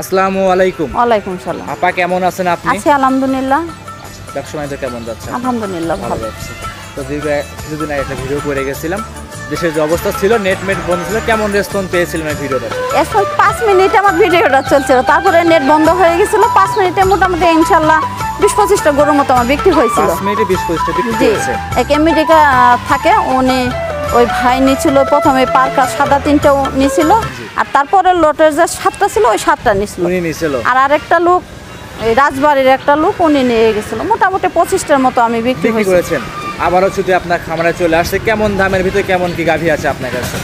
আসসালামু আলাইকুম। ওয়ালাইকুম সালাম। আপা কেমন আছেন আপনি? আছি আলহামদুলিল্লাহ। ব্যবসা বাণিজ্য কেমন যাচ্ছে? আলহামদুলিল্লাহ ভালো যাচ্ছে। তো কিছুদিন আগে একটা ভিডিও করে গেছিলাম, দেশের যে অবস্থা ছিল, নেট বন্ধ ছিল, কেমন রেসপন্স পেয়েছিলেন এই ভিডিওটা? এখন 5 মিনিট আমার ভিডিওটা চলছিল, তারপরে নেট বন্ধ হয়ে গেছিল। 5 মিনিটে মোটামুটি ইনশাআল্লাহ 20-25টা গরুর মতো আমার বিক্রি হয়েছিল। 5 মিনিটে 20-25টা বিক্রি হয়েছে। এক আমেরিকা থাকে, উনি ওই ভাই নিছিল প্রথমে পার্কা সাদা 3টাও নিছিল, আর তারপরে লটের যে 7টা ছিল ওই 7টা নিছিল উনি নিছিল। আর আরেকটা লোক এই রাজবাড়ির একটা লোক উনি নিয়ে গেছিল। মোটামুটি 25টার মতো আমি বিক্রি করেছেন। আবারও ছুটি আপনার খামারে চলে আসছে, কেমন দামের ভিতরে কেমন কি গাভী আছে আপনার কাছে?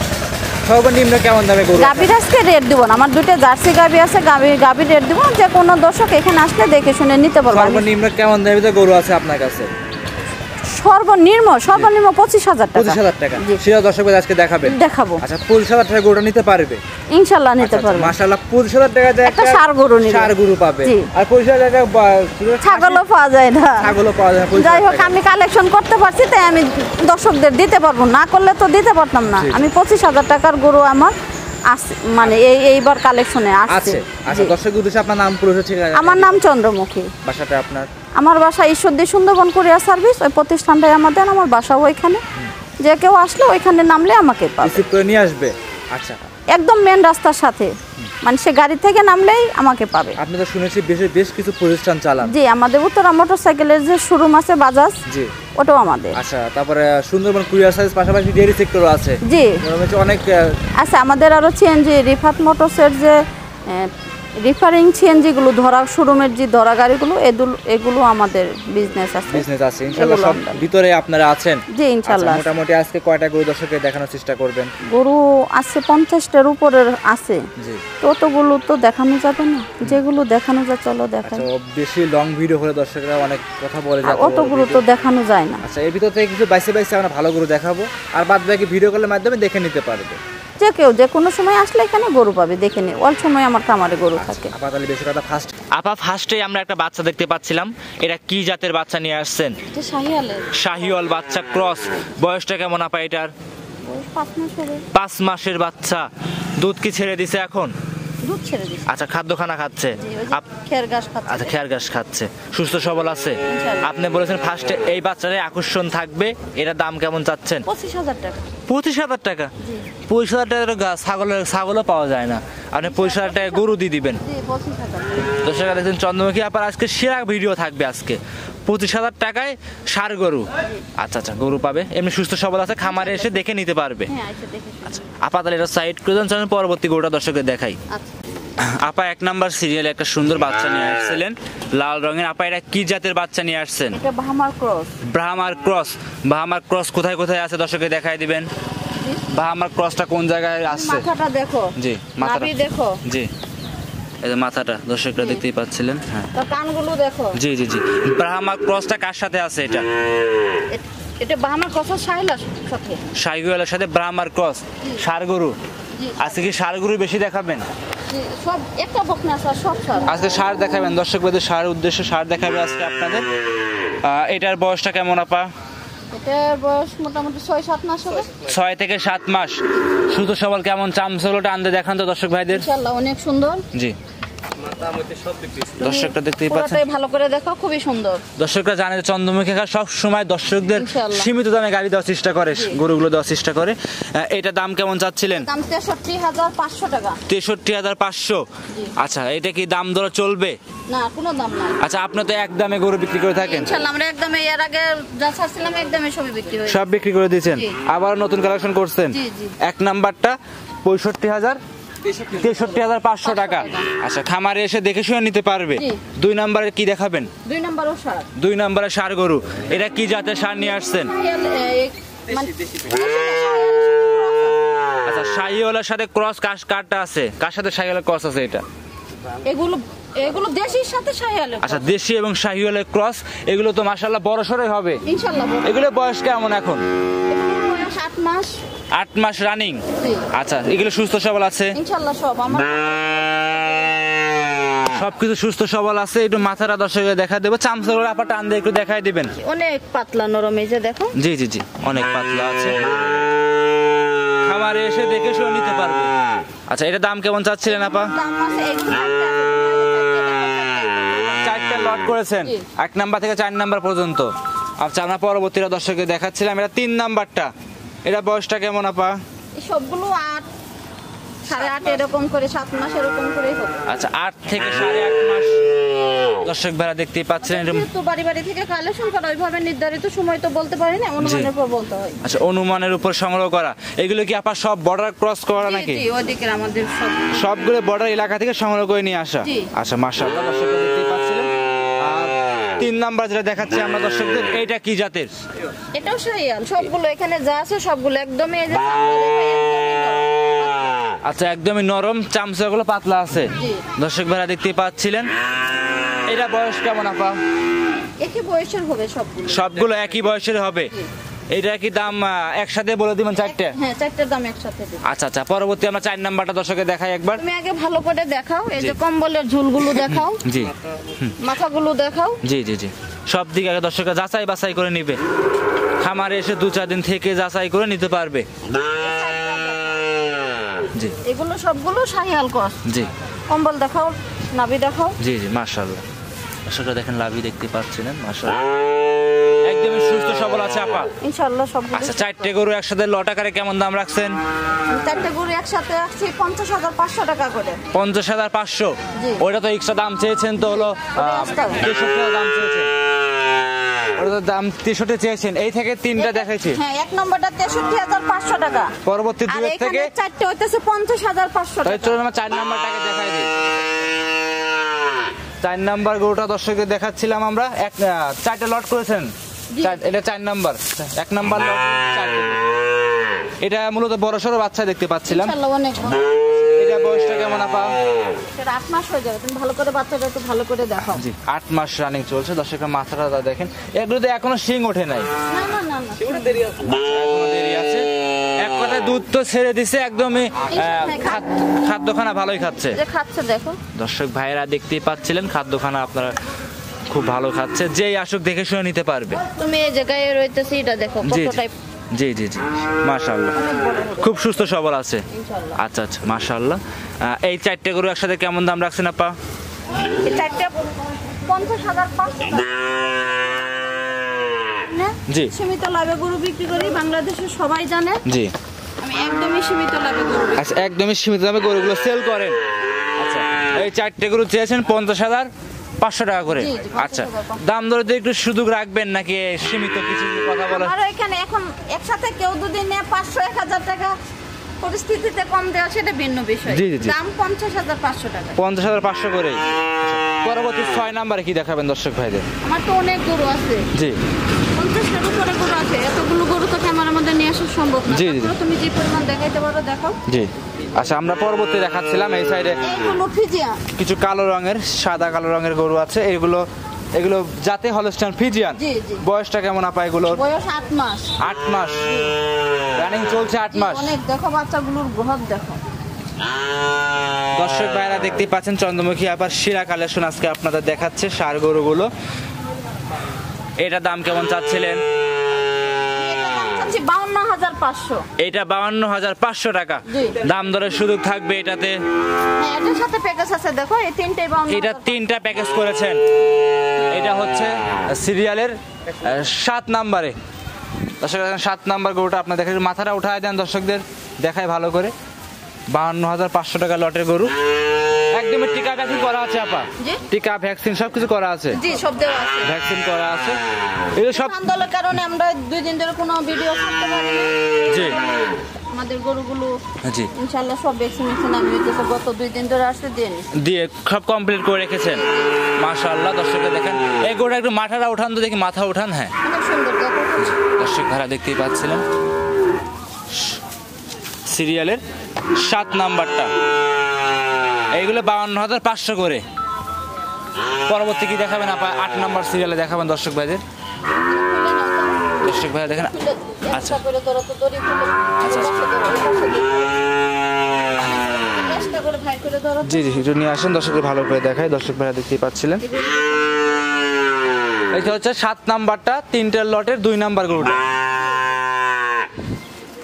সর্বনিম্ন কেমন দামে গরু? গাভীর আজকে রেট দিব না, আমার দুটো জার্সি গাভী আছে, গাভীর রেট দিব, যে কোনো দর্শক এখানে আসলে দেখে শুনে নিতে পারবে। সর্বনিম্ন কেমন দামের ভিতরে গরু আছে আপনার কাছে? সর্বনিম্ন 25,000 টাকা। 25,000 টাকা। সেটা দর্শকদের আজকে দেখাবো। আচ্ছা, 25,000 টাকা গরুটা নিতে পারবে? ইনশাআল্লাহ নিতে পারবে। মাশাআল্লাহ, 25,000 টাকা দিয়ে একটা ষাঁড় গরু নিবে। ষাঁড় গরু পাবে। আর 25,000 টাকা ছাগলও পাওয়া যায় না। ছাগলও পাওয়া যায়। যাই হোক, আমি কালেকশন করতে পারছি তাই আমি দর্শকদের দিতে পারবো, না করলে তো দিতে পারতাম না। আমি 25,000 টাকার গরু আমার মানে এইবার কালেকশনে আসছে। আচ্ছা, দর্শক উদ্দেশ্যে আপনার নাম পরিচয় ঠিক আছে? আমার নাম চন্দ্রমুখী। বাসাটা আপনার? আমার বাসা ঈশ্বরদী সুন্দরবন কুরিয়ার সার্ভিস, ওই প্রতিষ্ঠানটাই আমাদের। আমার বাসাও ওইখানে, যে কেউ আসলে ওইখানে নামলে আমাকে পাবে, রিসিভ করে নিয়ে আসবে। আচ্ছা, একদম মেন রাস্তার সাথে, মানে সে গাড়ি থেকে নামলেই আমাকে পাবে। আপনি তো শুনেছি বেশ কিছু প্রতিষ্ঠান চালান। জি, আমাদের উত্তরা মোটরসাইকেলের যে শোরুম আছে বাজাজ, জি ওটাও আমাদের। আচ্ছা, তারপরে সুন্দরবন কুরিয়ার সার্ভিস পাশাপাশি ডেইরি সেক্টরও আছে। জি অনেক আছে আমাদের। আরো সিএনজি রিফাত মোটরসের যে রিফারিং সিএনজি গুলো ধরা, শোরুমের যে ধরা গাড়িগুলো, এগুলো আমাদের বিজনেস আছে। ইনশাআল্লাহ সব ভিতরে আপনারা আছেন? জি ইনশাআল্লাহ। মোটামুটি আজকে কয়টা গরু দর্শককে দেখানোর চেষ্টা করবেন? গরু আছে 50টার উপরের আছে। জি, ততগুলো তো দেখানো যাবে না, যেগুলো দেখানো যায় চলো দেখাই। আচ্ছা, বেশি লং ভিডিও হলে দর্শকরা অনেক কথা বলে যায়, অতগুলো তো দেখানো যায় না। আচ্ছা, এর ভিতর থেকে কিছু বাইসে আমরা ভালো গরু দেখাবো, আর বাদ বাকি ভিডিও কলের মাধ্যমে দেখে নিতে পারবে। যে কেউ যে কোনো সময় আসলে এখানে গরু পাবে, দেখে নে। অল সময় আমার খামারে গরু থাকে। আপা, ফার্স্টে আমরা একটা বাচ্চা দেখতে পাচ্ছিলাম, এটা কি জাতের বাচ্চা নিয়ে আসছেন? এটা শাহিওয়ালের। শাহিওয়াল বাচ্চা ক্রস। বয়সটা কেমন আপা এটার? 5 মাসের বাচ্চা। দুধ কি ছেড়ে দিছে এখন? দুধ ছেড়ে দিছে। আচ্ছা, খাদ্য খানা খাচ্ছে? খের ঘাস খাচ্ছে। আচ্ছা, খের ঘাস খাচ্ছে, সুস্থ সবল আছে। আপনি বলেছেন ফার্স্টে এই বাচ্চাটার আকর্ষণ থাকবে, এটার দাম কেমন চাচ্ছেন? 25,000 টাকা। 25,000 টাকা? 25,000 টাকা ছাগলও পাওয়া যায় না, আপনি 25,000 টাকা গরু দিয়ে দিবেন? দর্শক দেখছেন চন্দ্রমুখী আপার আজকে সেরা ভিডিও থাকবে আজকে। 25,000 টাকায় ষাঁড় গরু। আচ্ছা, গরু পাবে, এমনি সুস্থ সবল আছে, খামারে এসে দেখে নিতে পারবে। আচ্ছা আপা, তাহলে এটা সাইড করে দেন, চলেন পরবর্তী গরুটা দর্শকদের দেখাই। আপা, 1 নাম্বার সিরিয়ালে একটা সুন্দর বাচ্চা নিয়ে আসছিলেন, লাল রঙের। আপা, এটা কি জাতের বাচ্চা নিয়ে আসছেন? এটা ব্রাহ্মার ক্রস। ব্রাহ্মার ক্রস কোথায় কোথায় আছে দর্শকদের দেখাই দিবেন? ব্রাহ্মার ক্রসটা কোন জায়গায় আছে? মাথাটা দেখো। জি, মাথাটা দেখো। জি, এই যে মাথাটা দর্শকরা দেখতেই পাচ্ছিলেন। হ্যাঁ, তার কানগুলো দেখো। জি। ব্রাহ্মার ক্রসটা কার সাথে আছে? এটা ব্রাহ্মার ক্রসের শাহিওয়ালের সাথে ব্রাহ্মার ক্রস ষাঁড় গরু। আজকে কি ষাঁড় গরু বেশি দেখাবেন? সব একটা বকনা আছে, সব ষাঁড়। আজকে ষাঁড় দেখাবেন দর্শকদের, ষাঁড় উদ্দেশ্যে ষাঁড় দেখাবে আজকে আপনাদের। এটার বয়সটা কেমন আপা? এটার বয়স মোটামুটি 6-7 মাস হবে। 6 থেকে 7 মাস। সুস্থ সবল কেমন? চামচলটা আনতে দেখান তো দর্শক ভাইদের। ইনশাআল্লাহ অনেক সুন্দর। জি, দর্শকরা দেখতেই পাচ্ছেন, ভালো করে দেখো, খুবই সুন্দর। দর্শকরা জানে যে চন্দ্রমুখী সব সময় দর্শকদের সীমিত দামে গাড়ি দেওয়ার চেষ্টা করে, গরুগুলো দেওয়ার চেষ্টা করে। এটা দাম কেমন চাচ্ছিলেন? দাম 63,500 টাকা। 63,500। আচ্ছা, এটা কি দাম দর চলবে? না, কোনো দাম নাই। আচ্ছা, আপনি তো একদমে গরু বিক্রি করে থাকেন? ইনশাআল্লাহ আমরা একদমে, এর আগে যা ছাড়ছিলাম একদমে সবই বিক্রি হয়েছে। সব বিক্রি করে দিয়েছেন, আবার নতুন কালেকশন করছেন। 1 নাম্বারটা 63,500 টাকা। আচ্ছা, খামারে এসে দেখে শুনে নিতে পারবে। 2 নাম্বারে কি দেখাবেন? 2 নাম্বারে ষাঁড় গরু। এটা কি জাতের ষাঁড় নিয়ে আসছেন? আচ্ছা, শাহিওয়ালের সাথে ক্রস কারটা আছে? কার সাথে শাহিওয়ালের ক্রস আছে? এগুলো দেশির সাথে শাহিওয়ালের। আচ্ছা, দেশি এবং শাহিওয়ালের ক্রস। এগুলো তো মাশাআল্লাহ বড় সরই হবে ইনশাআল্লাহ। এগুলো বয়স কেমন এখন? 8 মাস। 8 মাস রানিং। আচ্ছা, এগুলো সুস্থ সবল আছে ইনশাআল্লাহ? সবকিছু সুস্থ সবল আছে। একটু মাথাটা দর্শকদের দেখা দেবো, চামচাগুলো আপা টান দিয়ে একটু দেখাই দিবেন। অনেক পাতলা নরম, এই যে দেখো। জি, অনেক পাতলা আছে, খামারে এসে দেখে শুনে নিতে পারবে। আচ্ছা, এটা দাম কেমন চাচ্ছিলেন আপা? দাম আছে এগুলো চারটে লট করেছেন, 1 নাম্বার থেকে 4 নাম্বার পর্যন্ত। আচ্ছা, আমরা পরবর্তীটা দর্শককে দেখাচ্ছিলাম, এটা 3 নাম্বারটা। এটা বয়সটা কেমন আপা? এই সবগুলো 8 8.5 এরকম করে 7 মাস এরকম করেই হবে। আচ্ছা, 8 থেকে 8.5 মাস দর্শক ভাইরা দেখতেই পাচ্ছেন। তো বাড়ি বাড়ি থেকে কালেকশন করা, ওইভাবে নির্ধারিত সময় তো বলতে পারি না, অনুমানের উপর বলতে হয়। আচ্ছা, অনুমানের উপর সংগ্রহ করা। এগুলো কি আপা সব বর্ডার ক্রস করা নাকি? জি, ওদিকে আমাদের সবগুলো বর্ডার এলাকা থেকে সংগ্রহ করে নিয়ে আসা। জি। আচ্ছা, মাশাআল্লাহ দর্শক দেখতেই পাচ্ছিলেন। আর 3 নাম্বার যেটা দেখাচ্ছি আমরা দর্শকদের, এইটা কি জাতের? এটাও শাহিওয়াল। সবগুলো এখানে যা আছে সবগুলো একদমই এই যে আচ্ছা, একদমই নরম, চামচাগুলো পাতলা আছে। জি। দর্শক ভাইরা দেখতেই পাচ্ছিলেন। এটা বয়স কেমন আপা? একই বয়সের হবে সবগুলো। সবগুলো একই বয়সের হবে। এটা কি দাম একসাথে বলে দিবেন 4টে? হ্যাঁ, 4টার দাম একসাথে দেব। আচ্ছা আচ্ছা, পরবর্তী আমরা 4 নাম্বারটা দর্শকে দেখাই একবার। তুমি আগে ভালো করে দেখাও, এই যে কম্বলের ঝুলগুলো দেখাও, জি মাথাগুলো দেখাও। জি জি জি, সব দিকে আগে দর্শকরা যাচাই বাছাই করে নিবে। খামারে এসে 2-4 দিন থেকে যাচাই করে নিতে পারবে। জি, এগুলো সবগুলো শাহিওয়াল ক্রস। জি কম্বল দেখাও, নাভি দেখাও। জি জি, মাশাআল্লাহ দর্শকরা দেখেন, লাভই দেখতে পাচ্ছিলেন, মাশাআল্লাহ একদমই সুস্থ সবল আছে আপা। ইনশাআল্লাহ সবগুলো। আচ্ছা, 4টে গরু একসাথে লট আকারে কেমন দাম রাখছেন? 4টে গরু একসাথে আসছে 50,500 টাকা করে। 50,500? জি। ওইটা তো এক্সট্রা দাম চেয়েছেন তো, হলো 63 দাম চেয়েছেন। ওটা তো দাম 63 চেয়েছেন। এই থেকে 3টা দেখাইছি। হ্যাঁ, 1 নম্বরটা 63,500 টাকা। পরবর্তী আর দুয়ের থেকে এখানে 4টে হইতেছে 50,500 তাই টাকা। চলুন আমরা 4 নাম্বারটাকে দেখাই দিই। 4 নাম্বার গরুটা দর্শকদের দেখাচ্ছিলাম আমরা। 4টে লট করেছেন। জি। এটা 4 নাম্বার। 1 নাম্বার লট 4টে। এটা মূলত বড় সড়ো বাচ্চা দেখতে পাচ্ছিলাম। ইনশাআল্লাহ অনেক ভালো। এটা বয়সটা কেমন আপা? সেটা 8 মাস হয়ে যাবে। তুমি ভালো করে বাচ্চাটা একটু ভালো করে দেখাও। জি, 8 মাস রানিং চলছে। দর্শকরা মাথাটা দেখেন, এগুলোতে এখনো শিং ওঠে নাই। না না না না। এখনো দেরি আছে। এক কথায় দুধ তো ছেড়ে দিছে একদমই। খাদ্যখানা ভালোই খাচ্ছে। যে খাচ্ছে দেখো। দর্শক ভাইরা দেখতেই পাচ্ছিলেন, খাদ্যখানা আপনারা খুব ভালো খাচ্ছে। যেই আসুক দেখে শুনে নিতে পারবে। তুমি এই জায়গায় রইতেছি, এটা দেখো জি কতটাই জি জি জি, মাশাআল্লাহ খুব সুস্থ সবল আছে। ইনশাআল্লাহ। আচ্ছা আচ্ছা, মাশাআল্লাহ। এই 4টে গরু একসাথে কেমন দাম রাখছেন আপা? এই 4টে 50,500 টাকা। জি। সীমিত লাভে গরু বিক্রি করি, বাংলাদেশের সবাই জানে। জি। আমি একদমই সীমিত লাভে গরু বিক্রি করি। আচ্ছা, একদমই সীমিত দামে গরুগুলো সেল করেন। আচ্ছা, এই 4টে গরু চেয়েছেন 50,500 টাকা করে। জি, জি, 50,500 আচ্ছা, দাম দরে দিয়ে একটু সুযোগ রাখবেন নাকি সীমিত কিছু কথা বলা? আর এখানে এখন একসাথে কেউ যদি নেয় 500-1,000 টাকা পরিস্থিতিতে কম দেওয়া, সেটা ভিন্ন বিষয়। জি, জি, জি। দাম 50,500 টাকা। 50,500 করে। পরবর্তী 6 নাম্বারে কি দেখাবেন দর্শক ভাইদের? আমার তো অনেক গরু আছে। জি 50টার উপরে গরু আছে। এতগুলো গরু তো ক্যামেরার মধ্যে নিয়ে আসা সম্ভব না। জি, জি। তারপরেও তুমি যে পরিমাণ দেখাইতে পারো দেখাও। জি। আচ্ছা, আমরা পরবর্তী দেখাচ্ছিলাম এই সাইডে এইগুলো ফিজিয়ান। কিছু কালো রঙের, সাদা কালো রঙের গরু আছে। এগুলো জাতে হলস্টাইন ফ্রিজিয়ান। জি, জি। বয়সটা কেমন আপা এগুলোর? বয়স 8 মাস। 8 মাস রানিং চলছে। 8 মাস। অনেক দেখো বাচ্চাগুলোর গ্রোথ দেখো। দর্শক ভাইরা দেখতেই পাচ্ছেন, চন্দ্রমুখী আবার সেরা কালেকশন আজকে আপনাদের দেখাচ্ছে ষাঁড় গরুগুলো। এটা দাম কেমন চাচ্ছিলেন? আচ্ছা, 52,500। এটা 52,500 টাকা। জি। দাম দরের সুযোগ থাকবে এটাতে। হ্যাঁ, এটার সাথে প্যাকেজ আছে দেখো, এই তিনটেই 52,000। এটা 3টা প্যাকেজ করেছেন। এটা হচ্ছে সিরিয়ালের 7 নাম্বারে। দর্শক 7 নাম্বার গরুটা আপনার দেখেন, মাথাটা উঠায় দেন দর্শকদের দেখায় ভালো করে। 52,500 টাকা লটের গরু। একদমই টিকা ভ্যাকসিন করা আছে আপা? জি। টিকা ভ্যাকসিন সবকিছু করা আছে। জি, সব দেওয়া আছে। ভ্যাকসিন করা আছে। এগুলো সব আন্দোলনের কারণে আমরা 2 দিন ধরে কোনো ভিডিও করতে পারি না। জি আমাদের গরুগুলো জি ইনশাআল্লাহ সব ভ্যাকসিনেশন আমি হইতেছে গত 2 দিন ধরে আসতে দিয়ে নিছি। দিয়ে সব কমপ্লিট করে রেখেছেন। মাশাআল্লাহ দর্শকরা দেখেন, এই গরুটা একটু মাথাটা উঠান তো দেখি, মাথা উঠান। হ্যাঁ, অনেক সুন্দর দেখো। দর্শক ভাড়া দেখতেই পাচ্ছিলেন, সিরিয়ালের 7 নাম্বারটা। এইগুলো 52,500 করে। পরবর্তী কি দেখাবেন আপা? 8 নাম্বার সিরিয়ালে দেখাবেন দর্শক ভাইদের। দর্শক ভাইরা দেখেন। আচ্ছা করে ধরো তো দড়ি খুলে। আচ্ছা, আচ্ছা। চেষ্টা করে ভাই করে ধরো। জি জি, একটু নিয়ে আসেন দর্শকদের ভালো করে দেখায়। দর্শক ভাইরা দেখতেই পাচ্ছিলেন, এইটা হচ্ছে 7 নাম্বারটা, 3টার লটের 2 নাম্বার গরুটা।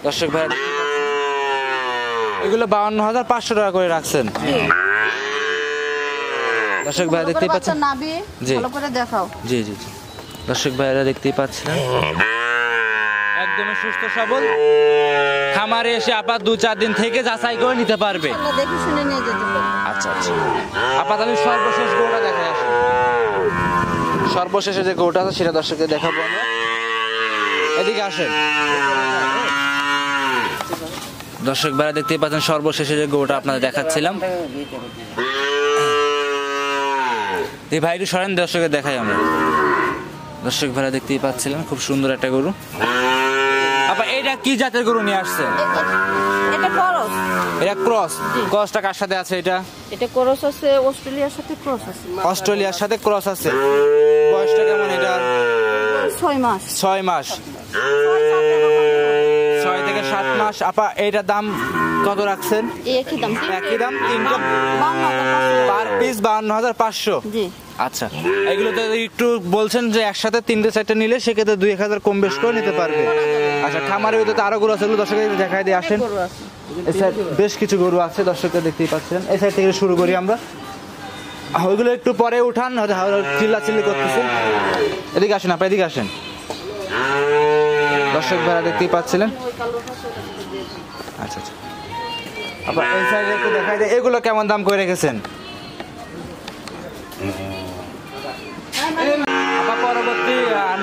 দর্শক ভাইরা এগুলো 52,500 টাকা করে রাখছেন। দর্শক ভাই দেখতেই পাচ্ছেন, নাভি জি। ভালো করে দেখাও। জি জি জি, দর্শক ভাইরা দেখতেই পাচ্ছেন একদমই সুস্থ সবল, খামারে এসে আপা 2-4 দিন থেকে যাচাই করে নিতে পারবে। ইনশাআল্লাহ দেখে শুনে নিয়ে যেতে পারবে। আচ্ছা আচ্ছা, আপাতত আমি সর্বশেষ গরুটা দেখাই আসি। সর্বশেষে যে গরুটা আছে সেটা দর্শককে দেখাবো আমরা। এদিকে আসেন দর্শক ভাইরা দেখতেই পাচ্ছেন সর্বশেষে যে গরুটা আপনাদের দেখাচ্ছিলাম। এই ভাই একটু সরেন, দর্শকের দেখাই আমরা। দর্শক ভাইরা দেখতেই পাচ্ছিলেন খুব সুন্দর একটা গরু। আপা এটা কি জাতের গরু নিয়ে আসছেন? এটা ক্রস। এটা ক্রস। ক্রসটা কার সাথে আছে? এটা এটা ক্রস আছে, অস্ট্রেলিয়ার সাথে ক্রস আছে। অস্ট্রেলিয়ার সাথে ক্রস আছে। বয়সটা কেমন এটার? 6 মাস। 6 মাস, 6 থেকে 7 মাস। আপা এইটার দাম কত রাখছেন? একই দাম। একই দাম, তিনটা পার পিস 52,500। জি। আচ্ছা, এগুলো তো একটু বলছেন যে একসাথে 3-4টা নিলে সেক্ষেত্রে 2-1,000 কম বেশ করে নিতে পারবে। আচ্ছা, খামারের ভিতরে তো আরো গরু আছে, এগুলো দর্শকদের দেখাই দিয়ে আসেন। এই সাইড বেশ কিছু গরু আছে, দর্শকরা দেখতেই পাচ্ছেন। এই সাইড থেকে শুরু করি আমরা, ওইগুলো একটু পরে উঠান, চিল্লা চিল্লি করতেছে। এদিকে আসেন আপা, এদিকে আসেন। দর্শক ভাইরা দেখতেই পাচ্ছিলেন। আচ্ছা আচ্ছা, আপা এই সাইডে একটু দেখাই দেয়, এগুলো কেমন দাম করে রেখেছেন? আপা পরবর্তী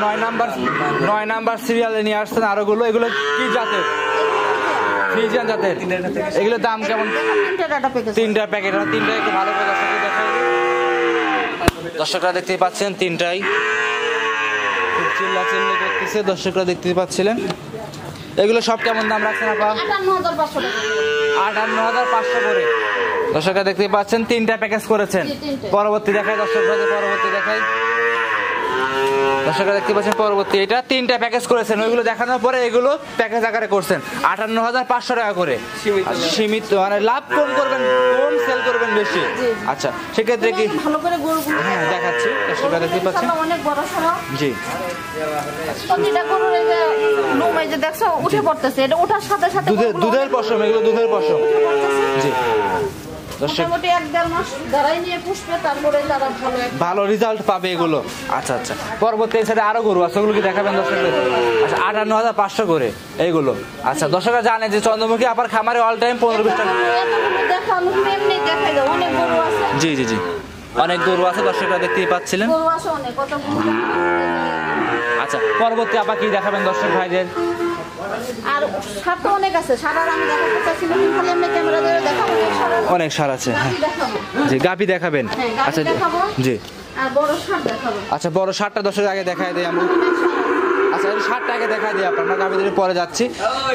9 নাম্বার সিরিয়ালে নিয়ে আসছেন আরো গুলো, এগুলো কি জাতের? ফ্রিজিয়ান জাতের। এগুলোর দাম কেমন? 3টা প্যাকেট, 3টা একটু ভালো করে দর্শকদের দেখাই। দর্শকরা দেখতেই পাচ্ছেন 3টাই খুব চিল্লা চিল্লি করতেছে, দর্শকরা দেখতেই পাচ্ছিলেন। এগুলো সব কেমন দাম রাখছেন আপা? 58,500 করে। দর্শকরা দেখতেই পাচ্ছেন 3টা প্যাকেজ করেছেন। পরবর্তী দেখাই দর্শকরা, পরবর্তী দেখাই। দর্শকরা দেখতে পাচ্ছেন পরবর্তী, এটা 3টা প্যাকেজ করেছেন। ওইগুলো দেখানোর পরে এগুলো প্যাকেজ আকারে করছেন 58,500 টাকা করে। সীমিত, মানে লাভ কম করবেন, কম সেল করবেন বেশি। আচ্ছা, সেক্ষেত্রে কি ভালো করে গরু হ্যাঁ দেখাচ্ছি, দর্শকরা দেখতে পাচ্ছেন। অনেক বড় সড়ো। জি, প্রতিটা গরুর এই যে লোম এই যে দেখছো উঠে পড়তেছে, এটা ওঠার সাথে সাথে দুধের পশম, এগুলো দুধের পশম। জি, দর্শক মোটামুটি 1-1.5 মাস দাঁড়াই নিয়ে পুষবে, তারপরে তারা ভালো রেজাল্ট পাবে এগুলো। আচ্ছা আচ্ছা, পরবর্তী সাইডে আরো গরু আছে, ওগুলো কি দেখাবেন দর্শকদের? আচ্ছা, 58,500 করে এইগুলো। আচ্ছা, দর্শকরা জানে যে চন্দ্রমুখী আপার খামারে অল টাইম 15-20 টাকা। দেখানো এমনি দেখাই দাও, অনেক গরু আছে। জি জি জি, অনেক গরু আছে, দর্শকরা দেখতেই পাচ্ছিলেন। গরু আছে অনেক, কত গরু। আচ্ছা, পরবর্তী আপা কি দেখাবেন দর্শক ভাইদের? আর সার তো অনেক আছে, সার আর আমি দেখাতে চাচ্ছি না, খালি এমনি ক্যামেরা দিয়ে দেখাবো। অনেক সার আছে, হ্যাঁ। জি, গাভী দেখাবেন? আচ্ছা জি। আর বড় সার দেখাবো। আচ্ছা, বড় সারটা দর্শক আগে দেখাই দেই আমরা। আচ্ছা, এই সারটা আগে দেখাই দিই আপনার, আমরা গাভীদের পরে যাচ্ছি।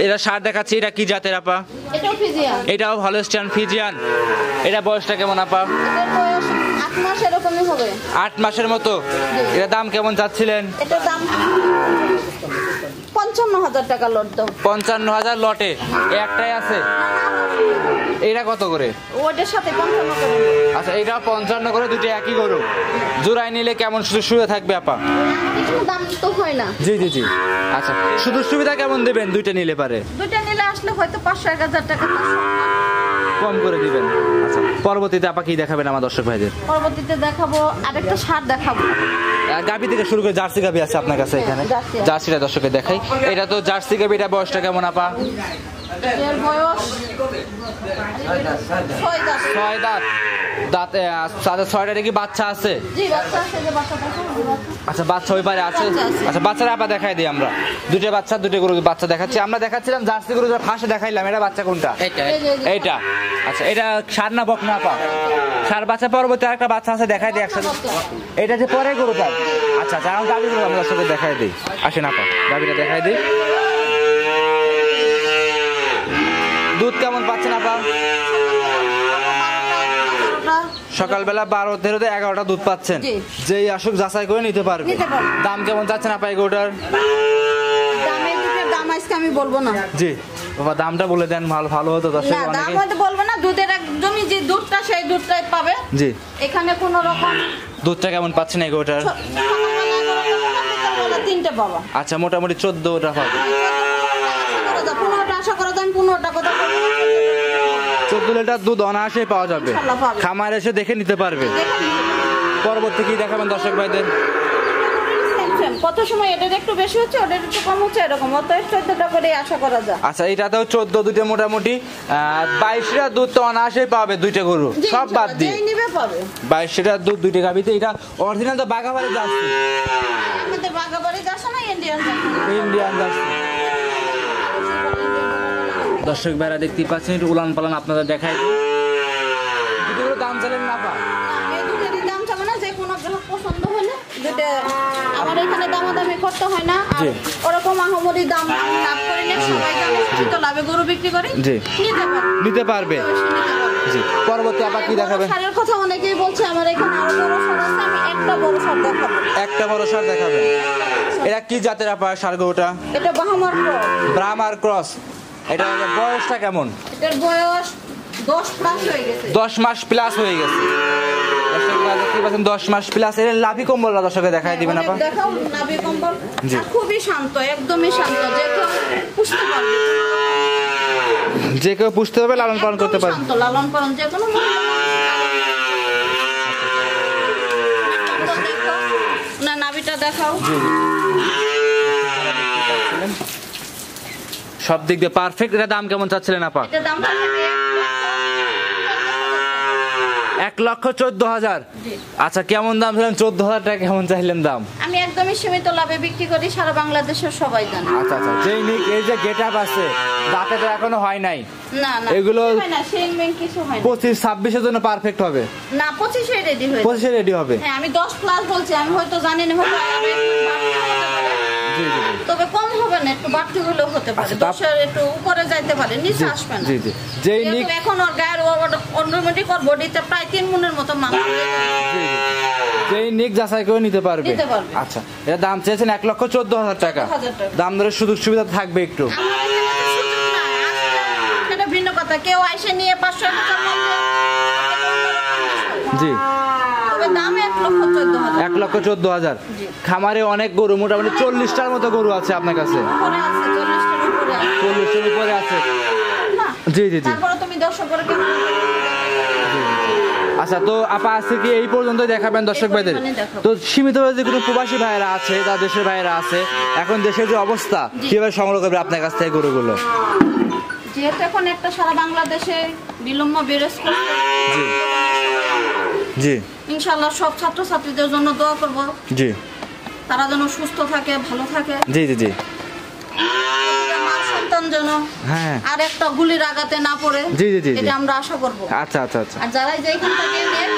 এটা সার দেখাচ্ছি, এটা কি জাতের আপা? এটাও ফিজিয়ান। এটাও হলস্টাইন ফ্রিজিয়ান। এটা বয়সটা কেমন আপা? এটার বয়স 8 মাস এরকমই হবে। 8 মাসের মতো। এটা দাম কেমন চাচ্ছিলেন? এটার দাম 55,000 টাকা লট দাও। 55,000 লটে একটাই আছে। এইটা কত করে? ওটার সাথে 55 করে। আচ্ছা, এটা 55 করে, দুটো একই গরু। জোড়ায় নিলে কেমন সুযোগ সুবিধা থাকবে আপা? কিছু দাম তো হয় না। জি জি জি। আচ্ছা, সুযোগ সুবিধা কেমন দেবেন দুইটা নিলে পারে? দুইটা নিলে আসলে হয়তো 500-1000 টাকা কম করে দিবেন। আচ্ছা, পরবর্তীতে আপা কি দেখাবেন আমার দর্শক ভাইদের? পরবর্তীতে দেখাবো আরেকটা সার দেখাবো। গাভী থেকে শুরু করে জার্সি গাভী আছে আপনার কাছে এখানে। জার্সিটা দর্শকের দেখাই। এটা তো জার্সি গাভী, এটা বয়সটা কেমন আপা? এর বয়স 6 দাঁত। দাঁতে সাথে 6টা কি বাচ্চা আছে? জি, বাচ্চা আছে, যে বাচ্চা দেখো। আচ্ছা, বাচ্চা ওই পারে আছে। আচ্ছা, বাচ্চারা আপা দেখাই দিই আমরা। দুটো বাচ্চা, দুটো গরু বাচ্চা দেখাচ্ছি। আমরা দেখাচ্ছিলাম জার্সি গরু, ফাঁসে দেখাইলাম। এটা বাচ্চা কোনটা? এইটা। আচ্ছা, এটা সার না বক না আপা? সার বাচ্চা। পরবর্তী আরেকটা বাচ্চা আছে, দেখাই দিই একসাথে। এটা যে পরে গরুটা। আচ্ছা আচ্ছা, এখন গাভী গরু আমরা সাথে দেখাই দিই। আসেন আপা, গাভীটা দেখাই দিই। দুধ কেমন পাচ্ছেন আপা? সকালবেলা 12-11টা দুধ পাচ্ছেন। যেই আসুক যাচাই করে নিতে পারবে। দাম কেমন চাচ্ছেন আপা এই গরুটার? দাম আজকে আমি বলবো না। জি বাবা, দামটা বলে দেন, ভালো হতো। দর্শক না, দাম হয়তো বলবো না। দুধের একদমই যে দুধটা, সেই দুধটাই পাবে। জি, এখানে কোনো রকম। দুধটা কেমন পাচ্ছেন এই গরুটার? 3টে পাবা। আচ্ছা, মোটামুটি 14টা পাবে। 15টা আশা করা যায়, 15টা কথা 14 লিটার দুধ অনায়াসে পাওয়া যাবে, ইনশাআল্লাহ পাবে। খামার এসে দেখে নিতে পারবে। পরবর্তী কি দেখাবেন দর্শক ভাইদের? কত সময় এটার একটু বেশি হচ্ছে, ওটার একটু কম হচ্ছে, এরকম অত 14টা করে আশা করা যায়। আচ্ছা, এটাতেও 14 দুইটা মোটামুটি 22 লিটার দুধ তো অনায়াসে পাবে দুইটা গরু, জি, সব বাদ ইনশাআল্লাহ, দিয়ে যেই নিবে পাবে। 22 লিটার দুধ দুইটা গাবিতে। এটা অরিজিনাল তো বাগাবাড়ি জার্সি, আমাদের বাগাবাড়ি যাচ্ছে না ইন্ডিয়ান ইন্ডিয়ান জার্সি। দর্শক ভাইরা দেখতেই পাচ্ছেন, একটু উলান পালান আপনাদের দেখাই দিই। দুটোর দাম জানেন না পা? এই দুটোরই দাম চাবো না, যে কোনো গ্রাহক পছন্দ হলে দুটো আমার এখানে দামাদামি করতে হয় না। আর জি। ওরকম আহামরি দাম আমি লাভ করি না, সবাই জানে তো লাভে গরু বিক্রি করি। জি। নিতে পারবে। নিতে পারবে। জি, পরবর্তী আবার কি দেখাবেন? সারের কথা অনেকেই বলছে, আমার এখানে আরো বড় সার আছে, আমি একটা বড় সার দেখাবো। একটা বড় সার দেখাবেন। এরা কি জাতের আপা সার গরুটা? এটা বাহামার ক্রস। ব্রাহ্মার ক্রস। এটা বয়সটা কেমন? এটার বয়স 10 প্লাস হয়ে গেছে। 10 মাস প্লাস হয়ে গেছে। দর্শকরা দেখতে পাচ্ছেন 10 মাস প্লাস। এর লাভি কম্বলটা দর্শককে দেখাই দিবেন আপা? দেখাও নাভি কম্বল। জি। আর খুবই শান্ত, একদমই শান্ত, যে কেউ পুষতে পারবে। যে কেউ পুষতে পারবে, লালন পালন করতে একদমই পারবে। শান্ত, লালন পালন যে কোনো না। নাভিটা দেখাও। সব দিক দিয়ে পারফেক্ট। এটা দাম কেমন চাচ্ছিলেন আপা? এটা দাম থাকবে 1,14,000। জি। আচ্ছা, কেমন দাম চাইলেন? 14,000 টাকা কেমন চাইলেন দাম? আমি একদমই সীমিত লাভে বিক্রি করি, সারা বাংলাদেশের সবাই জানে। আচ্ছা আচ্ছা, যেই নিক এই যে গেট আপ আছে, দাঁতে তো এখনো হয় নাই, না না এগুলো কিছু হয় না, সেন মেন কিছু হয় না। 25-26 এর জন্য পারফেক্ট হবে। না 25 রেডি হয়ে যাবে। 25 রেডি হবে। হ্যাঁ, আমি 10 প্লাস বলছি, আমি হয়তো জানি না, হয়তো আরো একটু বাড়তি হতে পারে। জি জি জি। তবে কম হবে না, একটু বাড়তি হলেও হতে পারে। আচ্ছা, 10 এর একটু উপরে যাইতে পারে, নিচে আসবে না। জি জি। যেই নিক যেহেতু এখন ওর গায়ের অটোমেটিক ওর বডিতে প্রায় 3 মণের মতো মাংস হয়ে গেছে। যেই নিক যাচাই করে নিতে পারবে। নিতে পারবে। আচ্ছা, এটা দাম চেয়েছেন 1,14,000 টাকা। 14,000 টাকা। দাম দরের সুযোগ সুবিধা থাকবে একটু। আমার এখানে তো সুযোগ নাই, আসলে সেটা ভিন্ন কথা। কেউ আইসে নিয়ে 500 টাকার মধ্যে জি। তবে দাম 1,14,000 1,14,000। জি। খামারে অনেক গরু, মোটামুটি 40টার মতো গরু আছে আপনার কাছে। উপরে আছে, 40টার উপরে আছে। 40টার উপরে আছে। না। জি জি জি। তারপরে তুমি 10 করে কেমন আচ্ছা, তো আপা আজকে কি এই পর্যন্তই দেখাবেন দর্শক ভাইদের? পরিমাণে দেখাবো। তো সীমিতভাবে যে কোনো প্রবাসী ভাইয়েরা আছে, তার দেশের ভাইয়েরা আছে, এখন দেশের যে অবস্থা, জি। কিভাবে সংগ্রহ করবে আপনার কাছ থেকে গরুগুলো? যেহেতু এখন একটা সারা বাংলাদেশে বিলম্ব বিরোধ করছে, জি জি ইনশাআল্লাহ সব ছাত্রছাত্রীদের জন্য দোয়া করব, জি তারা যেন সুস্থ থাকে, ভালো থাকে। জি জি জি। মার সন্তান যেন হ্যাঁ। আর একটা গুলির আঘাতে না পড়ে, জি, জি, জি, জি। এটা আমরা আশা করব। আচ্ছা আচ্ছা আচ্ছা। আর যারা যেখান থেকে নেন,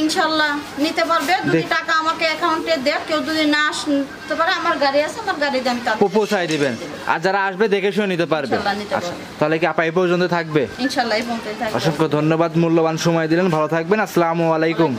ইনশাআল্লাহ নিতে পারবে। যদি দেখ- টাকা আমাকে অ্যাকাউন্টে দেয়, কেউ যদি না আসতে পারে, আমার গাড়ি আছে, আমার গাড়িতে আমি তাদের পৌঁছাই দিবেন। আর যারা আসবে দেখে শুনে নিতে পারবে। ইনশাআল্লাহ নিতে আচ্ছা, পারবে। তাহলে কি আপা এই পর্যন্ত থাকবে? ইনশাআল্লাহ এই পর্যন্তই থাকবে। অসংখ্য ধন্যবাদ, মূল্যবান সময় দিলেন। ভালো থাকবেন। আসসালামু আলাইকুম।